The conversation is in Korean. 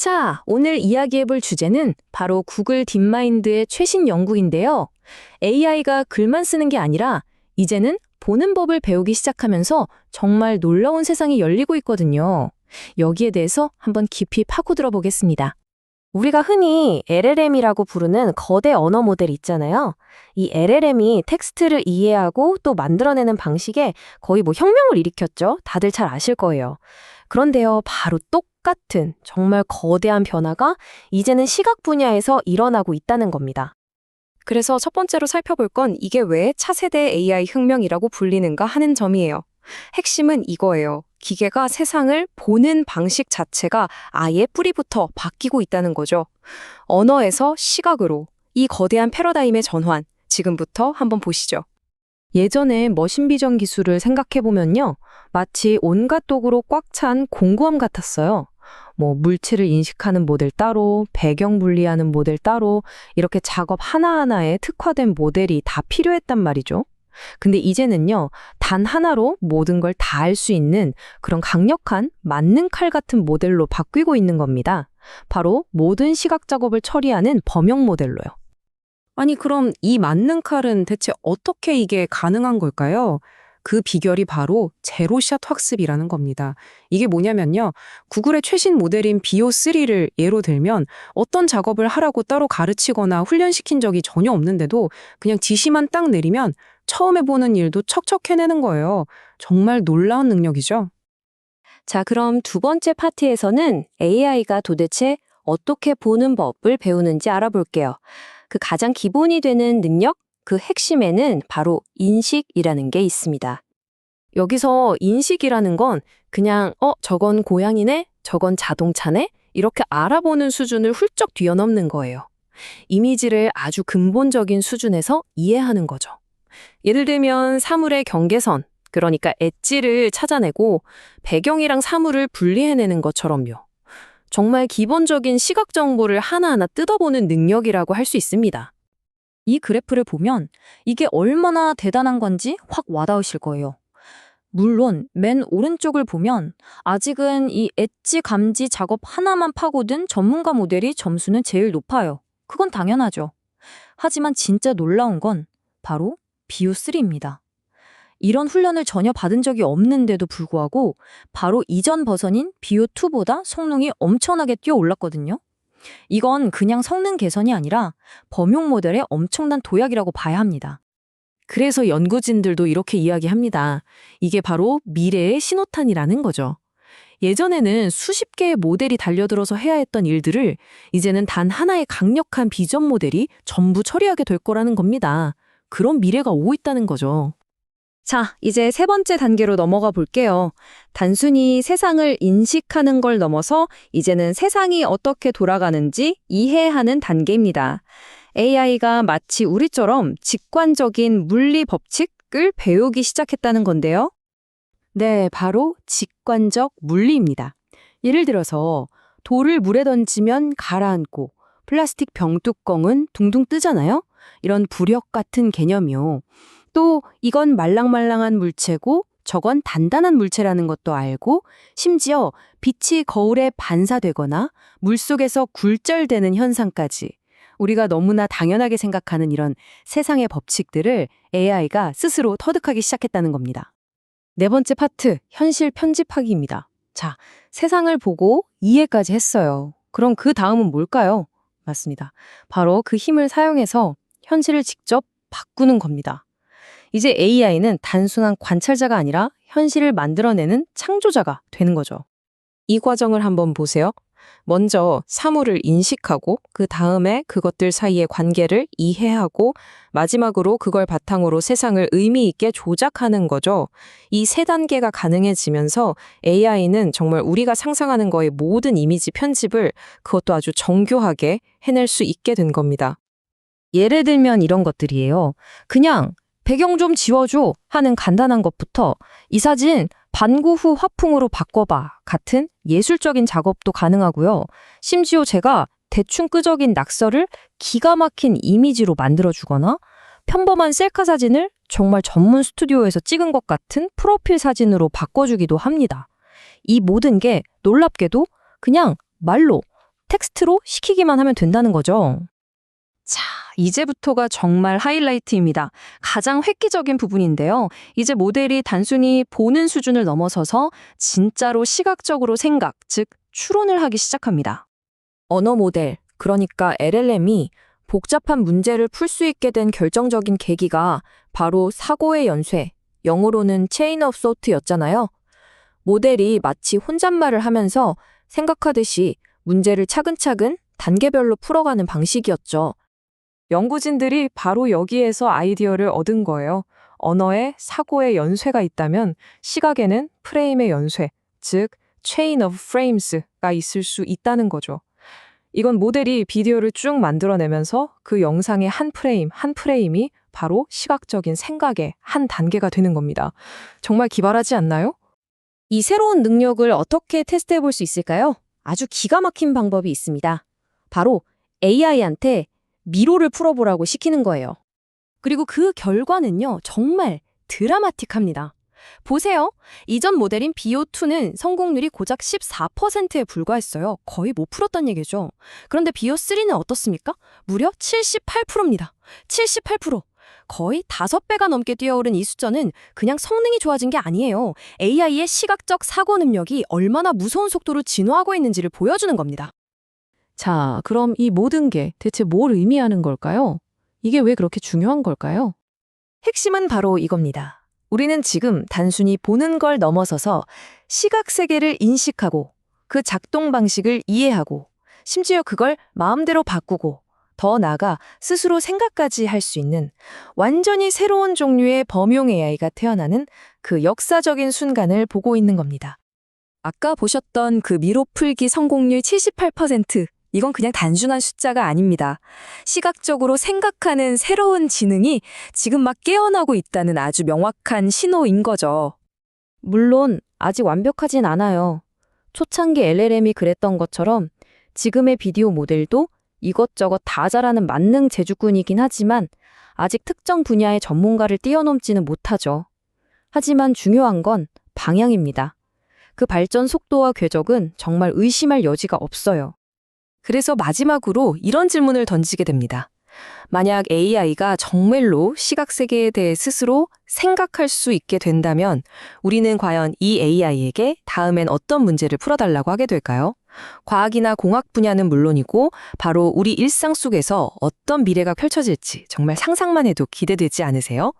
자, 오늘 이야기해볼 주제는 바로 구글 딥마인드의 최신 연구인데요. AI가 글만 쓰는 게 아니라 이제는 보는 법을 배우기 시작하면서 정말 놀라운 세상이 열리고 있거든요. 여기에 대해서 한번 깊이 파고들어 보겠습니다. 우리가 흔히 LLM이라고 부르는 거대 언어 모델 있잖아요. 이 LLM이 텍스트를 이해하고 또 만들어내는 방식에 거의 혁명을 일으켰죠. 다들 잘 아실 거예요. 그런데요, 바로 똑같은 정말 거대한 변화가 이제는 시각 분야에서 일어나고 있다는 겁니다. 그래서 첫 번째로 살펴볼 건 이게 왜 차세대 AI 혁명이라고 불리는가 하는 점이에요. 핵심은 이거예요. 기계가 세상을 보는 방식 자체가 아예 뿌리부터 바뀌고 있다는 거죠. 언어에서 시각으로 이 거대한 패러다임의 전환, 지금부터 한번 보시죠. 예전에 머신비전 기술을 생각해보면요. 마치 온갖 도구로 꽉 찬 공구함 같았어요. 물체를 인식하는 모델 따로, 배경 분리하는 모델 따로, 이렇게 작업 하나하나에 특화된 모델이 다 필요했단 말이죠. 근데 이제는요, 단 하나로 모든 걸 다 할 수 있는 그런 강력한 만능 칼 같은 모델로 바뀌고 있는 겁니다. 바로 모든 시각 작업을 처리하는 범용 모델로요. 아니, 그럼 이 만능 칼은 대체 어떻게 이게 가능한 걸까요? 그 비결이 바로 제로샷 학습이라는 겁니다. 이게 뭐냐면요. 구글의 최신 모델인 비오3를 예로 들면 어떤 작업을 하라고 따로 가르치거나 훈련시킨 적이 전혀 없는데도 그냥 지시만 딱 내리면 처음 해보는 일도 척척 해내는 거예요. 정말 놀라운 능력이죠. 자, 그럼 두 번째 파트에서는 AI가 도대체 어떻게 보는 법을 배우는지 알아볼게요. 그 가장 기본이 되는 능력, 그 핵심에는 바로 인식이라는 게 있습니다. 여기서 인식이라는 건 그냥 저건 고양이네, 저건 자동차네 이렇게 알아보는 수준을 훌쩍 뛰어넘는 거예요. 이미지를 아주 근본적인 수준에서 이해하는 거죠. 예를 들면 사물의 경계선, 그러니까 엣지를 찾아내고 배경이랑 사물을 분리해내는 것처럼요. 정말 기본적인 시각 정보를 하나하나 뜯어보는 능력이라고 할 수 있습니다. 이 그래프를 보면 이게 얼마나 대단한 건지 확 와닿으실 거예요. 물론 맨 오른쪽을 보면 아직은 이 엣지 감지 작업 하나만 파고든 전문가 모델이 점수는 제일 높아요. 그건 당연하죠. 하지만 진짜 놀라운 건 바로 비오3입니다. 이런 훈련을 전혀 받은 적이 없는데도 불구하고 바로 이전 버전인 비오2보다 성능이 엄청나게 뛰어올랐거든요. 이건 그냥 성능 개선이 아니라 범용 모델의 엄청난 도약이라고 봐야 합니다. 그래서 연구진들도 이렇게 이야기합니다. 이게 바로 미래의 신호탄이라는 거죠. 예전에는 수십 개의 모델이 달려들어서 해야 했던 일들을 이제는 단 하나의 강력한 비전 모델이 전부 처리하게 될 거라는 겁니다. 그런 미래가 오고 있다는 거죠. 자, 이제 세 번째 단계로 넘어가 볼게요. 단순히 세상을 인식하는 걸 넘어서 이제는 세상이 어떻게 돌아가는지 이해하는 단계입니다. AI가 마치 우리처럼 직관적인 물리 법칙을 배우기 시작했다는 건데요. 네, 바로 직관적 물리입니다. 예를 들어서 돌을 물에 던지면 가라앉고 플라스틱 병뚜껑은 둥둥 뜨잖아요. 이런 부력 같은 개념이요. 또 이건 말랑말랑한 물체고 저건 단단한 물체라는 것도 알고 심지어 빛이 거울에 반사되거나 물속에서 굴절되는 현상까지 우리가 너무나 당연하게 생각하는 이런 세상의 법칙들을 AI가 스스로 터득하기 시작했다는 겁니다. 네 번째 파트, 현실 편집하기입니다. 자, 세상을 보고 이해까지 했어요. 그럼 그 다음은 뭘까요? 맞습니다. 바로 그 힘을 사용해서 현실을 직접 바꾸는 겁니다. 이제 AI는 단순한 관찰자가 아니라 현실을 만들어내는 창조자가 되는 거죠. 이 과정을 한번 보세요. 먼저 사물을 인식하고 그 다음에 그것들 사이의 관계를 이해하고 마지막으로 그걸 바탕으로 세상을 의미 있게 조작하는 거죠. 이 세 단계가 가능해지면서 AI는 정말 우리가 상상하는 거의 모든 이미지 편집을 그것도 아주 정교하게 해낼 수 있게 된 겁니다. 예를 들면 이런 것들이에요. 그냥 배경 좀 지워줘 하는 간단한 것부터 이 사진 반구 후 화풍으로 바꿔봐 같은 예술적인 작업도 가능하고요. 심지어 제가 대충 끄적인 낙서를 기가 막힌 이미지로 만들어주거나 평범한 셀카 사진을 정말 전문 스튜디오에서 찍은 것 같은 프로필 사진으로 바꿔주기도 합니다. 이 모든 게 놀랍게도 그냥 말로 텍스트로 시키기만 하면 된다는 거죠. 자, 이제부터가 정말 하이라이트입니다. 가장 획기적인 부분인데요. 이제 모델이 단순히 보는 수준을 넘어서서 진짜로 시각적으로 생각, 즉 추론을 하기 시작합니다. 언어 모델, 그러니까 LLM이 복잡한 문제를 풀 수 있게 된 결정적인 계기가 바로 사고의 연쇄, 영어로는 체인 오브 소트였잖아요. 모델이 마치 혼잣말을 하면서 생각하듯이 문제를 차근차근 단계별로 풀어가는 방식이었죠. 연구진들이 바로 여기에서 아이디어를 얻은 거예요. 언어에 사고의 연쇄가 있다면 시각에는 프레임의 연쇄, 즉 chain of frames가 있을 수 있다는 거죠. 이건 모델이 비디오를 쭉 만들어내면서 그 영상의 한 프레임, 한 프레임이 바로 시각적인 생각의 한 단계가 되는 겁니다. 정말 기발하지 않나요? 이 새로운 능력을 어떻게 테스트해 볼 수 있을까요? 아주 기가 막힌 방법이 있습니다. 바로 AI한테 미로를 풀어보라고 시키는 거예요. 그리고 그 결과는요, 정말 드라마틱합니다. 보세요. 이전 모델인 BO2는 성공률이 고작 14%에 불과했어요. 거의 못 풀었단 얘기죠. 그런데 BO3는 어떻습니까? 무려 78%입니다. 78%. 거의 5배가 넘게 뛰어오른 이 숫자는 그냥 성능이 좋아진 게 아니에요. AI의 시각적 사고 능력이 얼마나 무서운 속도로 진화하고 있는지를 보여주는 겁니다. 자, 그럼 이 모든 게 대체 뭘 의미하는 걸까요? 이게 왜 그렇게 중요한 걸까요? 핵심은 바로 이겁니다. 우리는 지금 단순히 보는 걸 넘어서서 시각 세계를 인식하고 그 작동 방식을 이해하고 심지어 그걸 마음대로 바꾸고 더 나아가 스스로 생각까지 할 수 있는 완전히 새로운 종류의 범용 AI가 태어나는 그 역사적인 순간을 보고 있는 겁니다. 아까 보셨던 그 미로 풀기 성공률 78%, 이건 그냥 단순한 숫자가 아닙니다. 시각적으로 생각하는 새로운 지능이 지금 막 깨어나고 있다는 아주 명확한 신호인 거죠. 물론 아직 완벽하진 않아요. 초창기 LLM이 그랬던 것처럼 지금의 비디오 모델도 이것저것 다 잘하는 만능 제주꾼이긴 하지만 아직 특정 분야의 전문가를 뛰어넘지는 못하죠. 하지만 중요한 건 방향입니다. 그 발전 속도와 궤적은 정말 의심할 여지가 없어요. 그래서 마지막으로 이런 질문을 던지게 됩니다. 만약 AI가 정말로 시각 세계에 대해 스스로 생각할 수 있게 된다면 우리는 과연 이 AI에게 다음엔 어떤 문제를 풀어달라고 하게 될까요? 과학이나 공학 분야는 물론이고 바로 우리 일상 속에서 어떤 미래가 펼쳐질지 정말 상상만 해도 기대되지 않으세요?